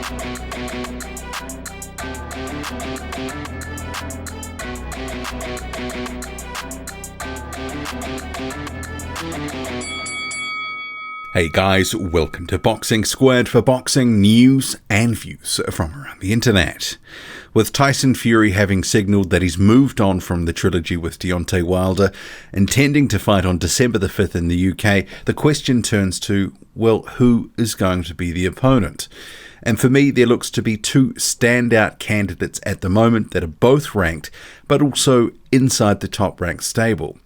Hey guys, welcome to Boxing Squared for boxing news and views from around the internet. With Tyson Fury having signalled that he's moved on from the trilogy with Deontay Wilder, intending to fight on December the 5th in the UK, the question turns to, well, who is going to be the opponent? And for me, there looks to be two standout candidates at the moment that are both ranked, but also inside the top-ranked stable.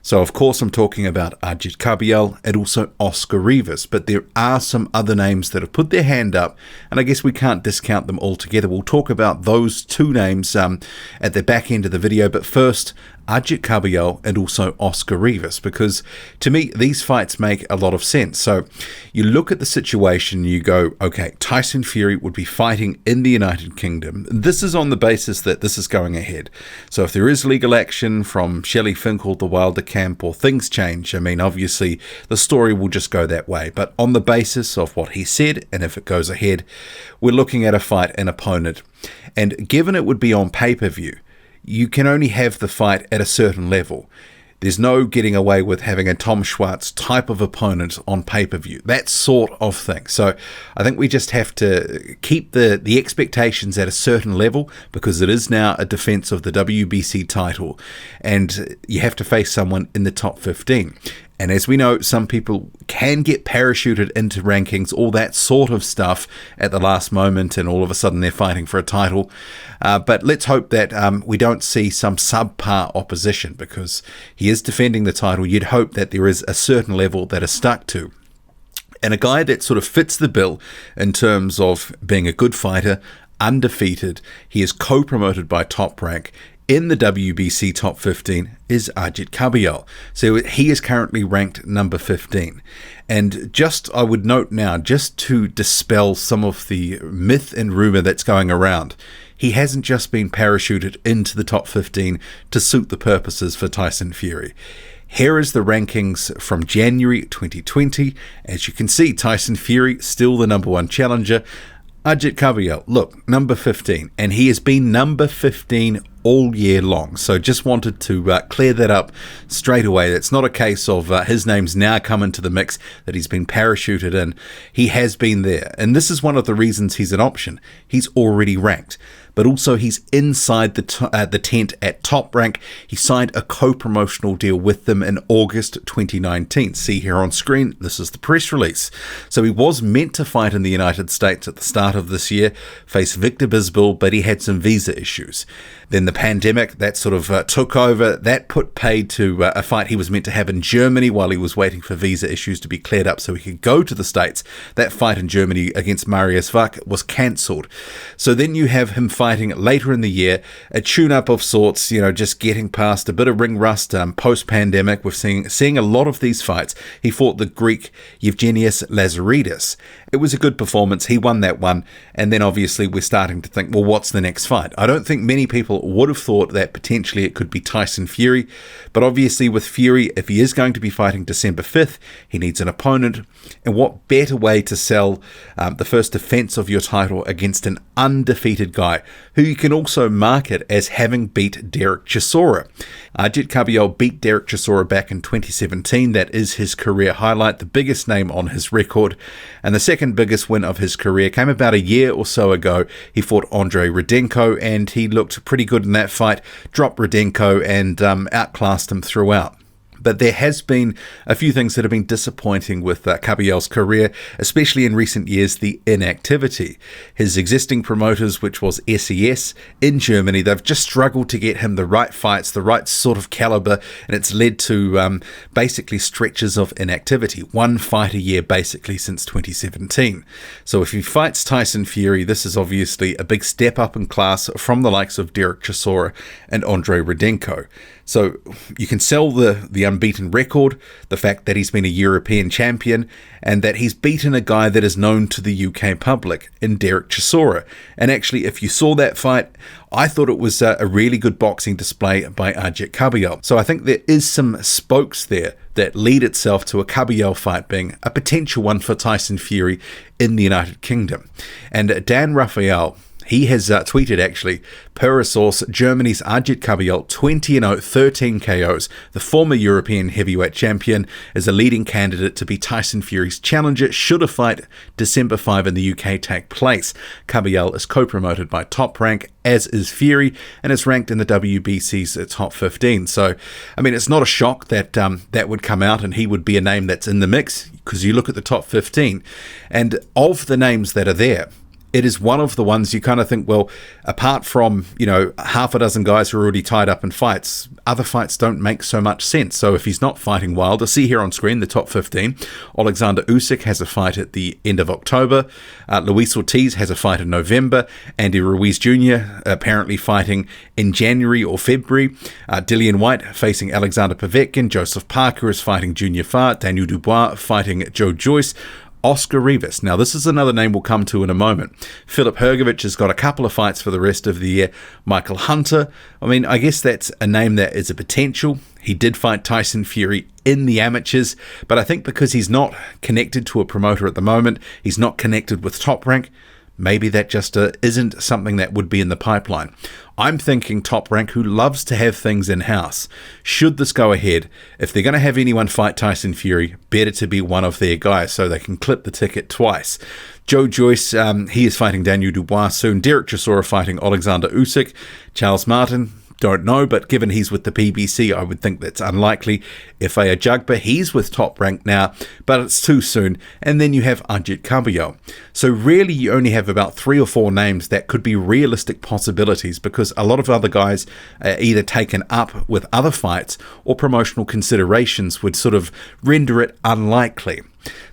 So, of course, I'm talking about Agit Kabayel and also Oscar Rivas, but there are some other names that have put their hand up, and I guess we can't discount them altogether. We'll talk about those two names at the back end of the video, but first, Agit Kabayel and also Oscar Rivas, because to me, these fights make a lot of sense. So you look at the situation, you go, okay, Tyson Fury would be fighting in the United Kingdom. This is on the basis that this is going ahead. So if there is legal action from Shelley Finkel, the Wilder camp, or things change, I mean, obviously the story will just go that way. But on the basis of what he said, and if it goes ahead, we're looking at a fight and opponent. And given it would be on pay-per-view, you can only have the fight at a certain level. There's no getting away with having a Tom Schwartz type of opponent on pay-per-view, that sort of thing. So I think we just have to keep the expectations at a certain level, because it is now a defense of the WBC title, and you have to face someone in the top 15. And as we know, some people can get parachuted into rankings, all that sort of stuff at the last moment, and all of a sudden they're fighting for a title. But let's hope that we don't see some subpar opposition, because he is defending the title. You'd hope that there is a certain level that is stuck to. And a guy that sort of fits the bill in terms of being a good fighter, undefeated, he is co-promoted by Top Rank in the WBC top 15 is Agit Kabayel. So he is currently ranked number 15. And just, I would note now, just to dispel some of the myth and rumor that's going around, he hasn't just been parachuted into the top 15 to suit the purposes for Tyson Fury. Here is the rankings from January 2020. As you can see, Tyson Fury still the number one challenger. Agit Kabayel, look, number 15, and he has been number 15 all year long. So just wanted to clear that up straight away. It's not a case of his name's now come into the mix, that he's been parachuted in. He has been there, and this is one of the reasons he's an option. He's already ranked, but also he's inside the tent at Top Rank. He signed a co-promotional deal with them in August 2019. See here on screen, this is the press release. So he was meant to fight in the United States at the start of this year, face Victor Bisbal, but he had some visa issues. Then the pandemic, that sort of took over. That put paid to a fight he was meant to have in Germany while he was waiting for visa issues to be cleared up so he could go to the States. That fight in Germany against Marius Vuk was cancelled. So then you have him fighting later in the year, a tune-up of sorts, you know, just getting past a bit of ring rust post-pandemic. We're seeing a lot of these fights. He fought the Greek Evgenius Lazaridis. It was a good performance. He won that one. And then obviously we're starting to think, well, what's the next fight? I don't think many people would have thought that potentially it could be Tyson Fury. But obviously with Fury, if he is going to be fighting December 5th, he needs an opponent. And what better way to sell the first defense of your title against an undefeated guy who you can also market as having beat Derek Chisora. Agit Kabayel beat Derek Chisora back in 2017. That is his career highlight, the biggest name on his record. And the second biggest win of his career came about a year or so ago. He fought Andrei Rudenko, and he looked pretty good in that fight, dropped Rudenko and outclassed him throughout. But there has been a few things that have been disappointing with Kabayel's career, especially in recent years, the inactivity. His existing promoters, which was SES in Germany, they've just struggled to get him the right fights, the right sort of caliber, and it's led to basically stretches of inactivity. One fight a year basically since 2017. So if he fights Tyson Fury, this is obviously a big step up in class from the likes of Derek Chisora and Andrei Rudenko. So you can sell the unbeaten record, the fact that he's been a European champion, and that he's beaten a guy that is known to the UK public in Derek Chisora. And actually, if you saw that fight, I thought it was a really good boxing display by Agit Kabayel. So I think there is some spokes there that lead itself to a Kabayel fight being a potential one for Tyson Fury in the United Kingdom. And Dan Raphael, he has tweeted, actually, per a source, Germany's Agit Kabayel, 20-0, 13 KOs, the former European heavyweight champion, is a leading candidate to be Tyson Fury's challenger should a fight December 5 in the UK take place. Kabayel is co-promoted by Top Rank, as is Fury, and is ranked in the WBC's top 15. So, I mean, it's not a shock that that would come out and he would be a name that's in the mix, because you look at the top 15, and of the names that are there, it is one of the ones you kind of think, well, apart from, half a dozen guys who are already tied up in fights, other fights don't make so much sense. So if he's not fighting Wilder, see here on screen, the top 15, Alexander Usyk has a fight at the end of October, Luis Ortiz has a fight in November, Andy Ruiz Jr. apparently fighting in January or February, Dillian Whyte facing Alexander Povetkin, Joseph Parker is fighting Junior Fa, Daniel Dubois fighting Joe Joyce, Oscar Rivas. Now, this is another name we'll come to in a moment. Filip Hrgovic has got a couple of fights for the rest of the year. Michael Hunter, I mean, I guess that's a name that is a potential. He did fight Tyson Fury in the amateurs, but I think because he's not connected to a promoter at the moment, he's not connected with Top Rank, maybe that just isn't something that would be in the pipeline. I'm thinking Top Rank, who loves to have things in-house. Should this go ahead, if they're going to have anyone fight Tyson Fury, better to be one of their guys so they can clip the ticket twice. Joe Joyce, he is fighting Daniel Dubois soon. Derek Chisora fighting Alexander Usyk. Charles Martin, don't know, but given he's with the PBC, I would think that's unlikely. Ifeah Jugba, he's with Top Rank now, but it's too soon. And then you have Agit Kabayel. So really you only have about 3 or 4 names that could be realistic possibilities, because a lot of other guys are either taken up with other fights or promotional considerations would sort of render it unlikely.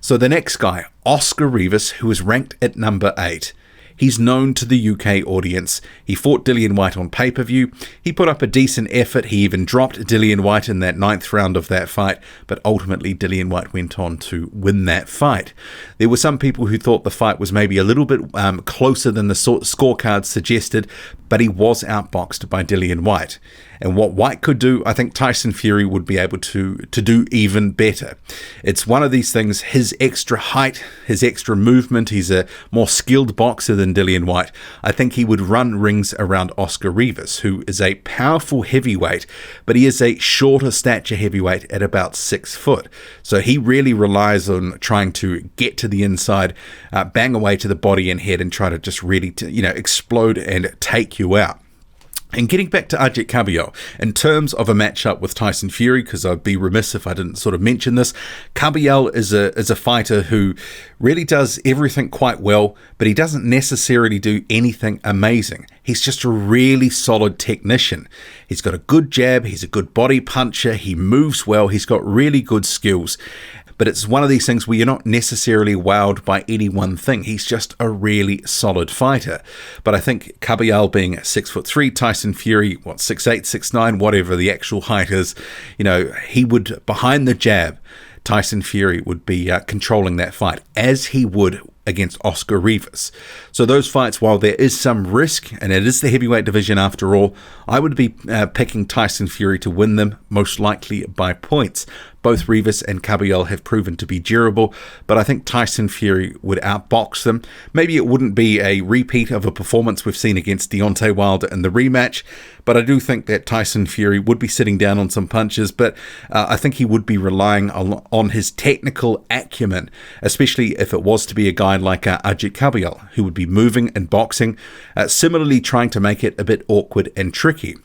So the next guy, Oscar Rivas, who is ranked at number 8. He's known to the UK audience. He fought Dillian Whyte on pay-per-view. He put up a decent effort. He even dropped Dillian Whyte in that 9th round of that fight, but ultimately Dillian Whyte went on to win that fight. There were some people who thought the fight was maybe a little bit closer than the scorecards suggested, but he was outboxed by Dillian Whyte. And what Whyte could do, I think Tyson Fury would be able to do even better. It's one of these things, his extra height, his extra movement, he's a more skilled boxer than Dillian Whyte. I think he would run rings around Oscar Rivas, who is a powerful heavyweight, but he is a shorter stature heavyweight at about 6 foot. So he really relies on trying to get to the inside, bang away to the body and head and try to just really explode and take you out. And getting back to Agit Kabayel, in terms of a matchup with Tyson Fury, because I'd be remiss if I didn't sort of mention this, Kabayel is a fighter who really does everything quite well, but he doesn't necessarily do anything amazing. He's just a really solid technician. He's got a good jab, he's a good body puncher, he moves well, he's got really good skills. But it's one of these things where you're not necessarily wowed by any one thing. He's just a really solid fighter. But I think Kabayel being 6'3", Tyson Fury, 6'8", 6'9", whatever the actual height is, he would, behind the jab, Tyson Fury would be controlling that fight, as he would against Oscar Rivas. So those fights, while there is some risk, and it is the heavyweight division after all, I would be picking Tyson Fury to win them, most likely by points. Both Rivas and Kabayel have proven to be durable, but I think Tyson Fury would outbox them. Maybe it wouldn't be a repeat of a performance we've seen against Deontay Wilder in the rematch, but I do think that Tyson Fury would be sitting down on some punches, but I think he would be relying on his technical acumen, especially if it was to be a guy like Agit Kabayel, who would be moving and boxing, similarly trying to make it a bit awkward and tricky.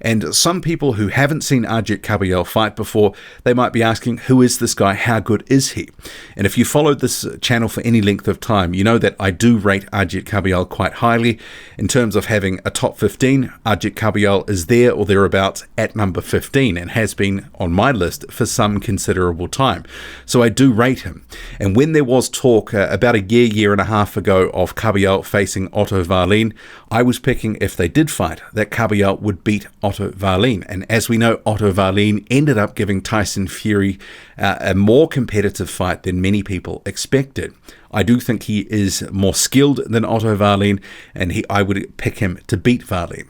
And some people who haven't seen Agit Kabayel fight before, they might be asking, who is this guy? How good is he? And if you followed this channel for any length of time, you know that I do rate Agit Kabayel quite highly. In terms of having a top 15, Agit Kabayel is there or thereabouts at number 15 and has been on my list for some considerable time. So I do rate him. And when there was talk about a year and a half ago of Kabayel facing Otto Wallin, I was picking, if they did fight, that Kabayel would beat Otto Wallin. And as we know, Otto Wallin ended up giving Tyson Fury a more competitive fight than many people expected. I do think he is more skilled than Otto Wallin, and I would pick him to beat Wallin.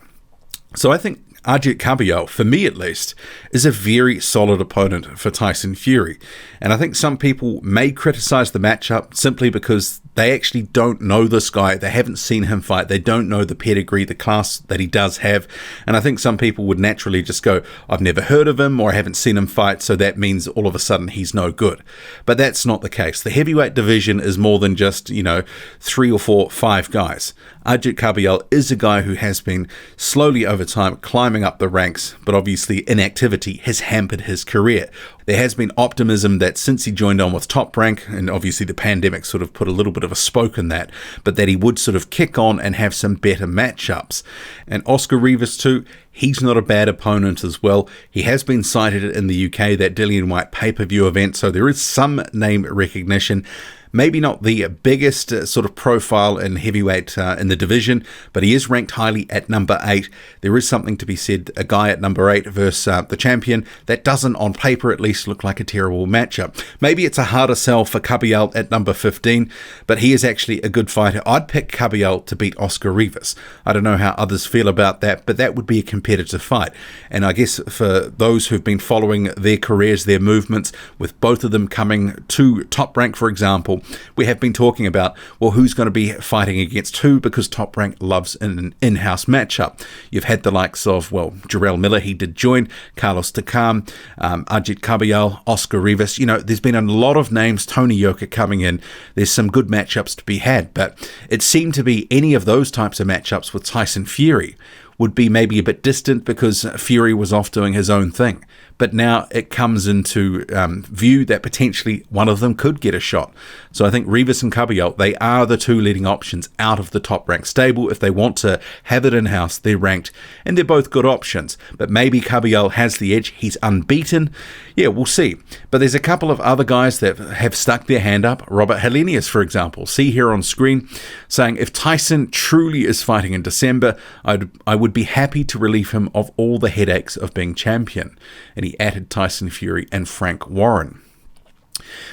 So I think Agit Kabayel, for me at least, is a very solid opponent for Tyson Fury. And I think some people may criticize the matchup simply because they actually don't know this guy. They haven't seen him fight. They don't know the pedigree, the class that he does have. And I think some people would naturally just go, I've never heard of him or I haven't seen him fight, so that means all of a sudden he's no good. But that's not the case. The heavyweight division is more than just, 3 or 4, 5 guys. Agit Kabayel is a guy who has been slowly over time climbing up the ranks, but obviously inactivity has hampered his career. There has been optimism that since he joined on with Top Rank, and obviously the pandemic sort of put a little bit of a spoke in that, but that he would sort of kick on and have some better matchups. And Oscar Rivas too, he's not a bad opponent as well. He has been cited in the UK, that Dillian Whyte pay-per-view event, so there is some name recognition. Maybe not the biggest sort of profile in heavyweight in the division, but he is ranked highly at number 8. There is something to be said, a guy at number 8 versus the champion, that doesn't, on paper at least, look like a terrible matchup. Maybe it's a harder sell for Kabayel at number 15, but he is actually a good fighter. I'd pick Kabayel to beat Oscar Rivas. I don't know how others feel about that, but that would be a competitive fight. And I guess for those who've been following their careers, their movements, with both of them coming to Top Rank, for example, we have been talking about, well, who's going to be fighting against who, because Top Rank loves an in-house matchup. You've had the likes of, Jarrell Miller, he did join, Carlos Takam, Agit Kabayel, Oscar Rivas. There's been a lot of names, Tony Yoka coming in. There's some good matchups to be had, but it seemed to be any of those types of matchups with Tyson Fury would be maybe a bit distant because Fury was off doing his own thing. But now it comes into view that potentially one of them could get a shot. So I think Rivas and Kabayel, they are the two leading options out of the Top Rank stable. If they want to have it in-house, they're ranked, and they're both good options. But maybe Kabayel has the edge. He's unbeaten. Yeah, we'll see. But there's a couple of other guys that have stuck their hand up. Robert Helenius, for example, see here on screen, saying if Tyson truly is fighting in December, I would be happy to relieve him of all the headaches of being champion. And he added Tyson Fury and Frank Warren.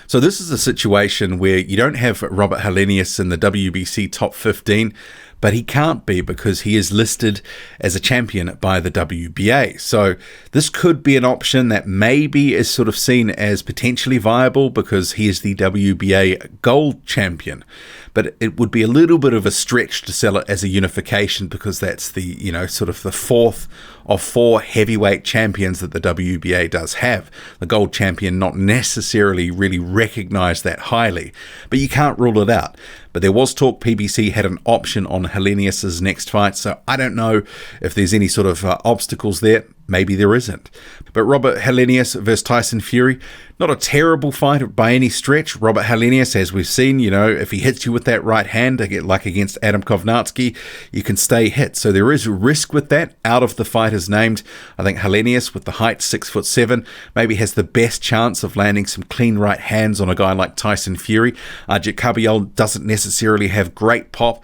So this is a situation where you don't have Robert Helenius in the WBC top 15, but he can't be because he is listed as a champion by the WBA. So this could be an option that maybe is sort of seen as potentially viable because he is the WBA gold champion. But it would be a little bit of a stretch to sell it as a unification because that's the, sort of the fourth of 4 heavyweight champions that the WBA does have. The gold champion not necessarily really recognized that highly, but you can't rule it out. But there was talk PBC had an option on Helenius's next fight, so I don't know if there's any sort of obstacles there. Maybe there isn't. But Robert Helenius versus Tyson Fury, not a terrible fight by any stretch. Robert Helenius, as we've seen, if he hits you with that right hand, like against Adam Kovnatsky, you can stay hit. So there is risk with that. Out of the fighters named, I think Helenius, with the height, 6'7", maybe has the best chance of landing some clean right hands on a guy like Tyson Fury. Agit Kabayel doesn't necessarily have great pop.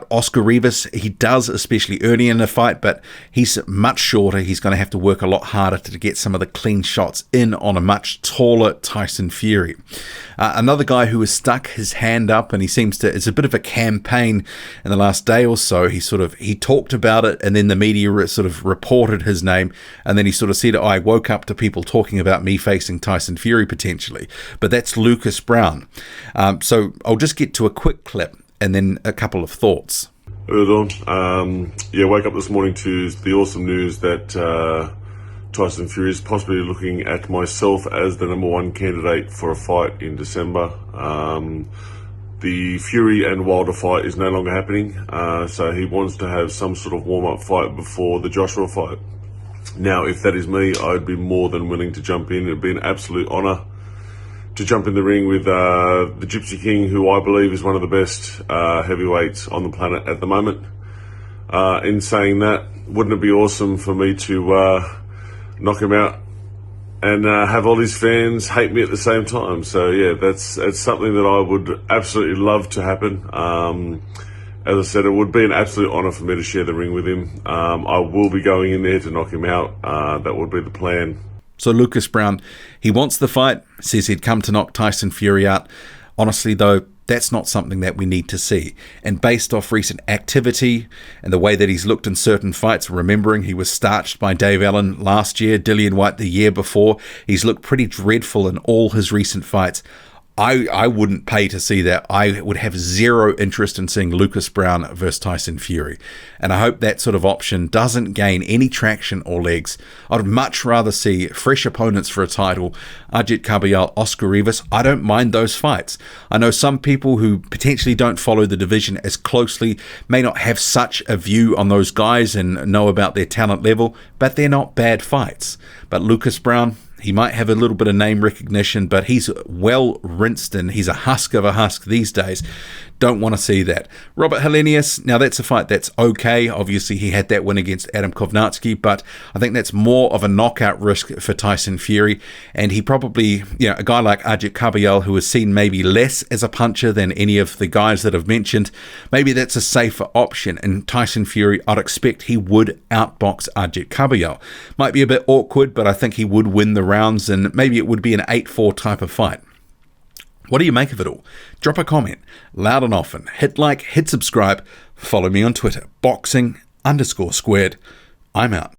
Oscar Rivas, he does, especially early in the fight, but he's much shorter. He's going to have to work a lot harder to get some of the clean shots in on a much taller Tyson Fury. Another guy who has stuck his hand up, and he seems to, it's a bit of a campaign in the last day or so. He talked about it, and then the media sort of reported his name, and then he sort of said, I woke up to people talking about me facing Tyson Fury potentially. But that's Lucas Browne. So I'll just get to a quick clip and then a couple of thoughts. Wake up this morning to the awesome news that Tyson Fury is possibly looking at myself as the number 1 candidate for a fight in December. The Fury and Wilder fight is no longer happening, so he wants to have some sort of warm-up fight before the Joshua fight. Now, if that is me, I'd be more than willing to jump in. It'd be an absolute honour to jump in the ring with the Gypsy King, who I believe is one of the best heavyweights on the planet at the moment. In saying that, wouldn't it be awesome for me to knock him out and have all his fans hate me at the same time? So yeah, that's something that I would absolutely love to happen. As I said, it would be an absolute honour for me to share the ring with him. I will be going in there to knock him out. That would be the plan. So Lucas Browne, he wants the fight, says he'd come to knock Tyson Fury out. Honestly, though, That's not something that we need to see. And based off recent activity and the way that he's looked in certain fights, remembering he was starched by Dave Allen last year, Dillian White the year before, he's looked pretty dreadful in all his recent fights. I wouldn't pay to see that. I would have zero interest in seeing Lucas Browne versus Tyson Fury. And I hope that sort of option doesn't gain any traction or legs. I'd much rather see fresh opponents for a title. Agit Kabayel Oscar Rivas, I don't mind those fights. I know some people who potentially don't follow the division as closely may not have such a view on those guys and know about their talent level, but they're not bad fights. But Lucas Browne, he might have a little bit of name recognition, but he's well rinsed and he's a husk of a husk these days. Don't want to see that. Robert Helenius, now that's a fight that's okay. Obviously, he had that win against Adam Kovnarski, but I think that's more of a knockout risk for Tyson Fury. And he probably, a guy like Agit Kabayel, who is seen maybe less as a puncher than any of the guys that I've mentioned, maybe that's a safer option. And Tyson Fury, I'd expect he would outbox Agit Kabayel. Might be a bit awkward, but I think he would win the rounds, and maybe it would be an 8-4 type of fight. What do you make of it all? Drop a comment, loud and often. Hit like, hit subscribe. Follow me on Twitter, boxing_squared. I'm out.